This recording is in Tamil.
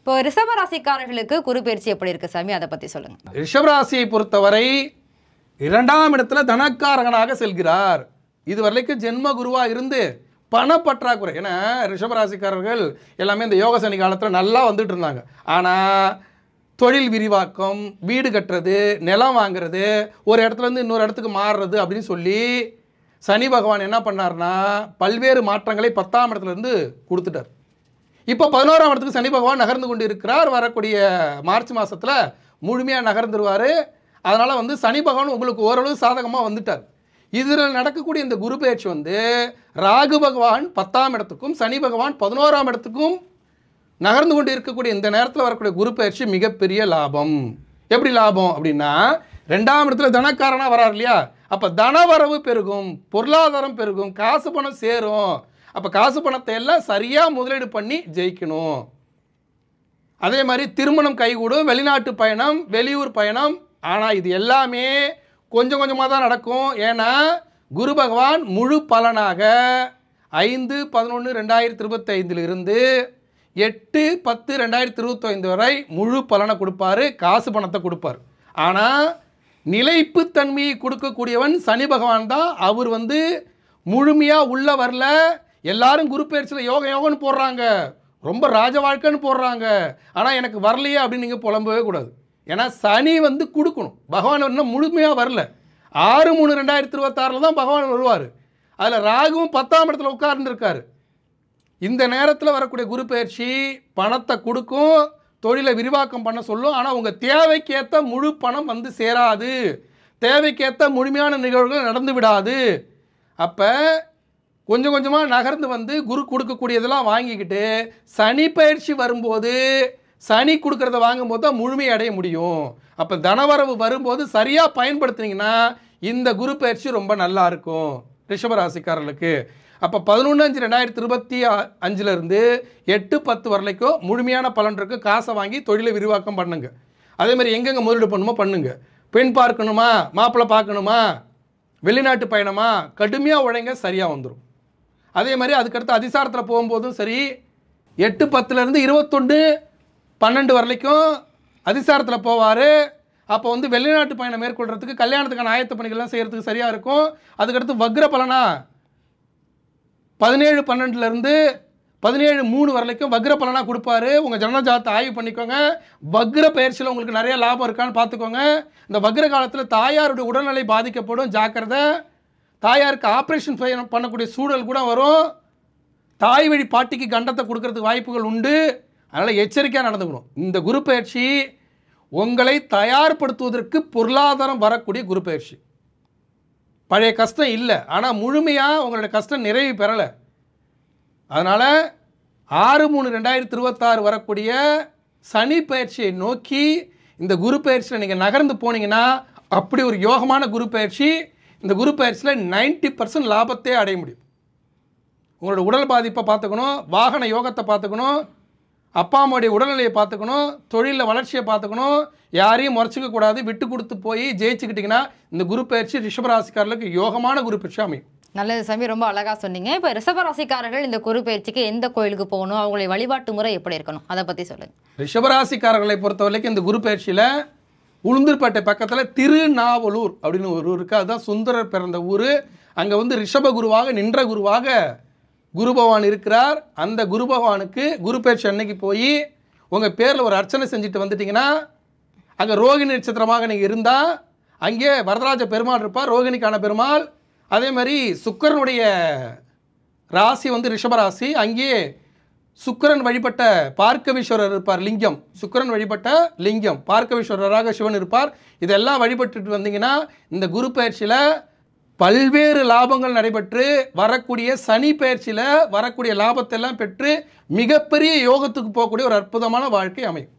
இப்போ ரிஷப ராசிக்காரர்களுக்கு குரு பயிற்சி எப்படி இருக்கு சாமி, அதை பத்தி சொல்லுங்க. ரிஷப ராசியை பொறுத்தவரை 2ஆம் இடத்துல தனக்காரகனாக செல்கிறார். இதுவரைக்கும் ஜென்ம குருவா இருந்து பணப்பற்றாக்குறை. ஏன்னா ரிஷபராசிக்காரர்கள் எல்லாமே இந்த யோக சனி காலத்தில் நல்லா வந்துட்டு இருந்தாங்க. ஆனால் தொழில் விரிவாக்கம், வீடு கட்டுறது, நிலம் வாங்குறது, ஒரு இடத்துலேருந்து இன்னொரு இடத்துக்கு மாறுறது அப்படின்னு சொல்லி சனி பகவான் என்ன பண்ணார்னா பல்வேறு மாற்றங்களை 10ஆம் இடத்துலேருந்து கொடுத்துட்டார். இப்போ 11ஆம் இடத்துக்கு சனி பகவான் நகர்ந்து கொண்டு இருக்கிறார். வரக்கூடிய மார்ச் மாதத்தில் முழுமையாக நகர்ந்துருவார். அதனால் வந்து சனி பகவான் உங்களுக்கு ஓரளவு சாதகமாக வந்துட்டார். இதில் நடக்கக்கூடிய இந்த குரு பயிற்சி வந்து ராகு பகவான் 10ஆம் இடத்துக்கும் சனி பகவான் 11ஆம் இடத்துக்கும் நகர்ந்து கொண்டு இருக்கக்கூடிய இந்த நேரத்தில் வரக்கூடிய குரு பயிற்சி மிகப்பெரிய லாபம். எப்படி லாபம் அப்படின்னா 2ஆம் இடத்துல தனக்காரனாக வரார் இல்லையா, அப்போ தனவரவு பெருகும், பொருளாதாரம் பெருகும், காசு பணம் சேரும். அப்போ காசு பணத்தை எல்லாம் சரியாக முதலீடு பண்ணி ஜெயிக்கணும். அதே மாதிரி திருமணம் கைகூடும், வெளிநாட்டு பயணம், வெளியூர் பயணம். ஆனால் இது எல்லாமே கொஞ்சம் கொஞ்சமாக தான் நடக்கும். ஏன்னா குரு பகவான் முழு பலனாக 5/11/2025 இருந்து 8/10/2025 வரை முழு பலனை கொடுப்பாரு, காசு பணத்தை கொடுப்பார். ஆனால் நிலைப்பு தன்மையை கொடுக்கக்கூடியவன் சனி பகவான் தான். அவர் வந்து முழுமையாக உள்ள வரல. எல்லாரும் குரு பயிற்சியில் யோகன்னு போடுறாங்க, ரொம்ப ராஜ வாழ்க்கைன்னு போடுறாங்க. ஆனால் எனக்கு வரலையே அப்படின்னு நீங்கள் புலம்பவே கூடாது. ஏன்னா சனி வந்து கொடுக்கணும், பகவான் இன்னும் முழுமையாக வரல. 6/3/2026 தான் பகவான் வருவார். அதில் ராகுவும் 10ஆம் இடத்துல உட்கார்ந்துருக்காரு. இந்த நேரத்தில் வரக்கூடிய குரு பயிற்சி பணத்தை கொடுக்கும், தொழிலை விரிவாக்கம் பண்ண சொல்லும். ஆனால் உங்கள் தேவைக்கேற்ற முழு பணம் வந்து சேராது, தேவைக்கேற்ற முழுமையான நிகழ்வுகள் நடந்து விடாது. அப்போ கொஞ்சம் கொஞ்சமாக நகர்ந்து வந்து குரு கொடுக்கக்கூடியதெல்லாம் வாங்கிக்கிட்டு சனி பயிற்சி வரும்போது சனி கொடுக்கறத வாங்கும்போது தான் முழுமையை அடைய முடியும். அப்போ தனவரவு வரும்போது சரியாக பயன்படுத்தினீங்கன்னா இந்த குரு பயிற்சி ரொம்ப நல்லா இருக்கும் ரிஷபராசிக்காரர்களுக்கு. அப்போ 11/5/2025 8/10 வரலைக்கும் முழுமையான பலன் இருக்குது. காசை வாங்கி தொழிலை விரிவாக்கம் பண்ணுங்க. அதேமாதிரி எங்கெங்கே முதலீடு பண்ணுமோ பண்ணுங்க. பெண் பார்க்கணுமா, மாப்பிள்ளை பார்க்கணுமா, வெளிநாட்டு பயணமா, கடுமையாக உழைங்க, சரியாக வந்துடும். அதே மாதிரி அதுக்கடுத்து அதிசாரத்தில் போகும்போதும் சரி 8/10 21/12 வரலைக்கும் அதிசாரத்தில் போவார். அப்போ வந்து வெளிநாட்டு பயணம் மேற்கொள்கிறதுக்கு, கல்யாணத்துக்கான ஆயத்த பணிகள்லாம் செய்கிறதுக்கு சரியாக இருக்கும். அதுக்கடுத்து வக்ர பலனா 17/12 17/3 வரலைக்கும் வக்ர பலனாக கொடுப்பாரு. உங்கள் ஜனனஜாதத்தை ஆய்வு பண்ணிக்கோங்க. வக்ர பயிற்சியில் உங்களுக்கு நிறைய லாபம் இருக்கான்னு பார்த்துக்கோங்க. இந்த வக்ர காலத்தில் தாயாருடைய உடல்நிலை பாதிக்கப்படும், ஜாக்கிரதை. தாயாருக்கு ஆப்ரேஷன் பண்ணக்கூடிய சூழல் கூட வரும். தாய் வழி பாட்டிக்கு கண்டத்தை கொடுக்கறதுக்கு வாய்ப்புகள் உண்டு. அதனால் எச்சரிக்கையாக நடந்துக்கணும். இந்த குரு பயிற்சி உங்களை தயார்படுத்துவதற்கு பொருளாதாரம் வரக்கூடிய குரு பயிற்சி. பழைய கஷ்டம் இல்லை, ஆனால் முழுமையாக உங்களுடைய கஷ்டம் நிறைவு பெறலை. அதனால் 6/3/2026 வரக்கூடிய சனி பயிற்சியை நோக்கி இந்த குரு பயிற்சியில் நீங்கள் நகர்ந்து போனீங்கன்னா அப்படி ஒரு யோகமான குரு பயிற்சி. இந்த குரு பயிற்சியில் 90% லாபத்தை அடைய முடியும். உங்களோட உடல் பாதிப்பை பார்த்துக்கணும், வாகன யோகத்தை பார்த்துக்கணும், அப்பா அம்மாவுடைய உடல்நிலையை பார்த்துக்கணும், தொழிலில் வளர்ச்சியை பார்த்துக்கணும், யாரையும் முறைச்சிக்க கூடாது. விட்டு கொடுத்து போய் ஜெயிச்சுக்கிட்டிங்கன்னா இந்த குரு பயிற்சி ரிஷபராசிக்காரர்களுக்கு யோகமான குரு பயிற்சி அமையும். நல்லது சாமி, ரொம்ப அழகாக சொன்னீங்க. இப்போ ரிஷபராசிக்காரர்கள் இந்த குரு பயிற்சிக்கு எந்த கோயிலுக்கு போகணும், அவங்களுடைய வழிபாட்டு முறை எப்படி இருக்கணும், அதை பற்றி சொல்லுங்கள். ரிஷபராசிக்காரர்களை பொறுத்தவரைக்கும் இந்த குரு பயிற்சியில் உளுந்தூர்பேட்டை பக்கத்தில் திருநாவலூர் அப்படின்னு ஒரு ஊர் இருக்குது. அதுதான் சுந்தரர் பிறந்த ஊர். அங்கே வந்து ரிஷப குருவாக நின்ற குருவாக குரு பகவான் இருக்கிறார். அந்த குரு பகவானுக்கு குரு பயிற்சி அன்னைக்கு போய் உங்கள் பேரில் ஒரு அர்ச்சனை செஞ்சுட்டு வந்துட்டிங்கன்னா, அங்கே ரோகிணி நட்சத்திரமாக நீங்கள் இருந்தால் அங்கே வரதராஜ பெருமாள் இருப்பார், ரோகிணிக்கான பெருமாள். அதே மாதிரி சுக்கிரனுடைய ராசி வந்து ரிஷபராசி, அங்கே சுக்கிரன் வழிபட்ட பார்க்கவீஸ்வரர் இருப்பார், லிங்கம். சுக்கிரன் வழிபட்ட லிங்கம், பார்க்கவீஸ்வரராக சிவன் இருப்பார். இதெல்லாம் வழிபட்டுட்டு வந்தீங்கன்னா இந்த குரு பயிற்சியில் பல்வேறு லாபங்கள் நடைபெற்று வரக்கூடிய சனி பயிற்சியில் வரக்கூடிய லாபத்தை எல்லாம் பெற்று மிகப்பெரிய யோகத்துக்கு போகக்கூடிய ஒரு அற்புதமான வாழ்க்கை அமையும்.